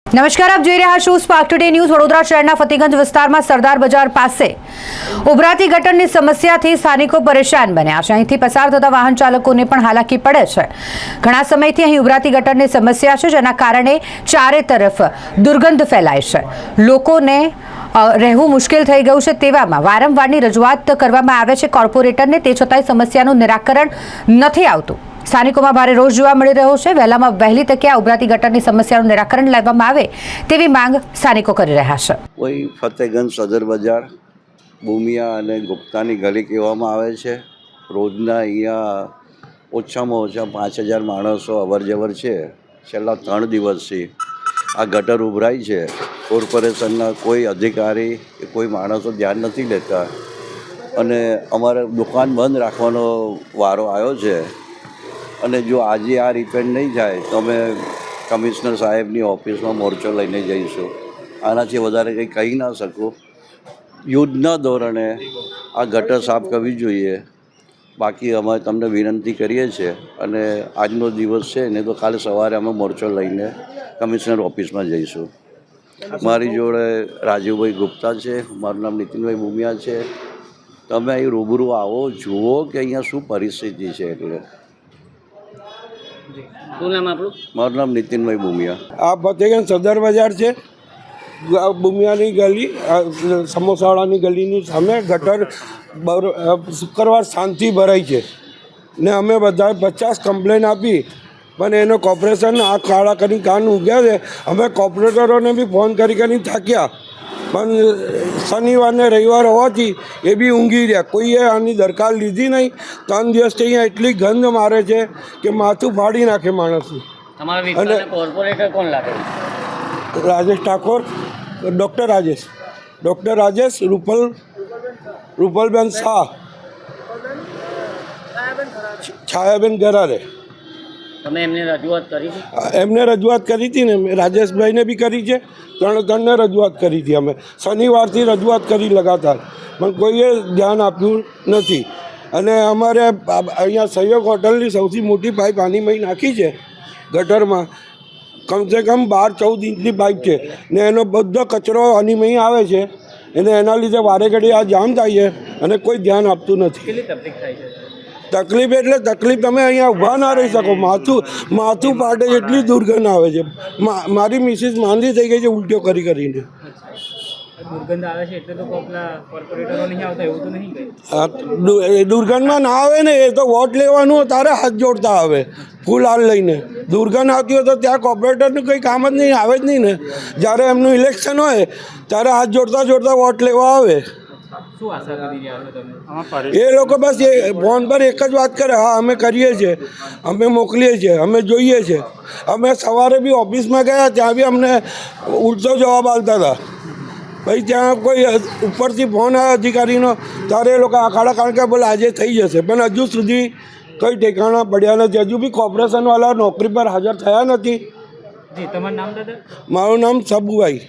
નમસ્કાર, આપ જોઈ રહ્યા છો સ્પાર્ક ટુડે ન્યૂઝ। વડોદરા શહેરના ફતેગંજ વિસ્તારમાં સરદાર બજાર પાસે ઉભરાતી ગટરની સમસ્યાથી સ્થાનિકો પરેશાન બન્યા છે। અહીંથી પસાર થતા વાહન ચાલકોને પણ હાલાકી પડે છે। ઘણા સમયથી અહીં ઉભરાતી ગટરની સમસ્યા છે, જેના કારણે ચારે તરફ દુર્ગંધ ફેલાય છે। લોકોને રહેવું મુશ્કેલ થઈ ગયું છે। તેવામાં વારંવારની રજૂઆત કરવામાં આવે છે કોર્પોરેટરને, તે છતાંય સમસ્યાનું નિરાકરણ નથી આવતું। સ્થાનિકોમાં ભારે રોષ જોવા મળી રહ્યો છે। વહેલામાં વહેલી તકે આ ઉભરાતી ગટરની સમસ્યાનું નિરાકરણ લાવવામાં આવે તેવી માંગ સ્થાનિકો કરી રહ્યા છે। કોઈ ફતેગંજ સદર બજાર, ભૂમિયા અને ગુપ્તાની ગલી કહેવામાં આવે છે। રોજના અહીંયા ઓછામાં ઓછા 5000 માણસો અવરજવર છે। છેલ્લા 3 દિવસથી આ ગટર ઉભરાય છે। કોર્પોરેશનના કોઈ અધિકારી કે કોઈ માણસો ધ્યાન નથી લેતા અને અમારે દુકાન બંધ રાખવાનો વારો આવ્યો છે। અને જો આજે આ રિપેર નહીં થાય તો અમે કમિશનર સાહેબની ઓફિસમાં મોરચો લઈને જઈશું। આનાથી વધારે કંઈ કહી ના શકું। યુદ્ધના ધોરણે આ ગટર સાફ કરવી જોઈએ। બાકી અમે તમને વિનંતી કરીએ છીએ અને આજનો દિવસ છે ને તો કાલે સવારે અમે મોરચો લઈને કમિશનર ઓફિસમાં જઈશું। મારી જોડે રાજુભાઈ ગુપ્તા છે, મારું નામ નીતિનભાઈ ભૂમિયા છે। તમે અહીં રૂબરૂ આવો, જુઓ કે અહીંયા શું પરિસ્થિતિ છે। એટલે શું નામ આપણું? મારું નામ નીતિનભાઈ ભૂમિયા। આ ફતેગંજ સદર બજાર છે, ભૂમિયાની ગલી, સમોસાવાળાની ગલીની સામે ગટર શુક્રવાર શાંતિ ભરાઈ છે ને અમે બધા 50 કમ્પ્લેન આપી, પણ એનો કોર્પોરેશન આ કાળા કરી કાન ઉગ્યા છે। અમે કોર્પોરેટરોને બી ફોન કરી થાક્યા, પણ શનિવારને રવિવાર હોવાથી એ બી ઊંઘી રહ્યા। કોઈએ આની દરકાર લીધી નહીં। 3 દિવસથી અહીંયા એટલી ગંધ મારે છે કે માથું ફાડી નાખે માણસનું। તમારા વિસ્તારના કોર્પોરેટર કોણ લાગે? રાજેશ ઠાકોર, ડૉક્ટર રાજેશ, રૂપલબેન શાહ, છાયાબેન ગરારે। તમે એમને રજૂઆત કરી છે? એમને રજૂઆત કરી હતી ને, રાજેશભાઈને બી કરી છે, ત્રણને રજૂઆત કરી હતી। અમે શનિવારથી રજૂઆત કરી લગાતાર, પણ કોઈએ ધ્યાન આપ્યું નથી। અને અમારે અહીંયા સહયોગ હોટલની સૌથી મોટી પાઇપ આનીમય નાખી છે ગટરમાં, કમસે કમ 12-14 ઇંચની પાઇપ છે ને એનો બધો કચરો આનીમય આવે છે અને એના લીધે વારે ઘડી આ જામ થાય છે અને કોઈ ધ્યાન આપતું નથી। કેટલી તકલીફ થાય છે? તકલીફ એટલે તકલીફ, તમે અહીંયા ઊભા ના રહી શકો। માથું પાટે એટલી દુર્ગંધ આવે છે। મારી મિસિસ માંદી થઈ ગઈ છે ઉલટીઓ કરીને। દુર્ગંધ આવે છે એટલે તો કોર્પોરેટરો નહીં આવતા, એવું તો નહીં કંઈ? દુર્ગંધમાં ના આવે ને, એ તો વોટ લેવાનું તારે હાથ જોડતા આવે ફૂલ હાલ લઈને। દુર્ગંધ આવતી હોય તો ત્યાં કોર્પોરેટરનું કંઈ કામ જ નહીં, આવે જ નહીં ને। જ્યારે એમનું ઇલેક્શન હોય ત્યારે હાથ જોડતા વોટ લેવા આવે। શું આશા કરી રહ્યા છો તમે? એ લોકો બસ એ ફોન પર એક જ વાત કરે, હા અમે કરીએ છીએ, અમે મોકલીએ છીએ, અમે જોઈએ છીએ। અમે સવારે બી ઓફિસમાં ગયા, ત્યાં બી અમને ઉલટો જવાબ આપતા હતા। ભાઈ ત્યાં કોઈ ઉપરથી ફોન આવ્યો અધિકારીનો, ત્યારે એ લોકો આખાડા કારણ કે બોલે આજે થઈ જશે, પણ હજુ સુધી કંઈ ઠેકાણા પડ્યા નથી। હજુ બી કોર્પોરેશનવાળા નોકરી પર હાજર થયા નથી। જી, તમારું નામ દાદા? મારું નામ સબુભાઈ।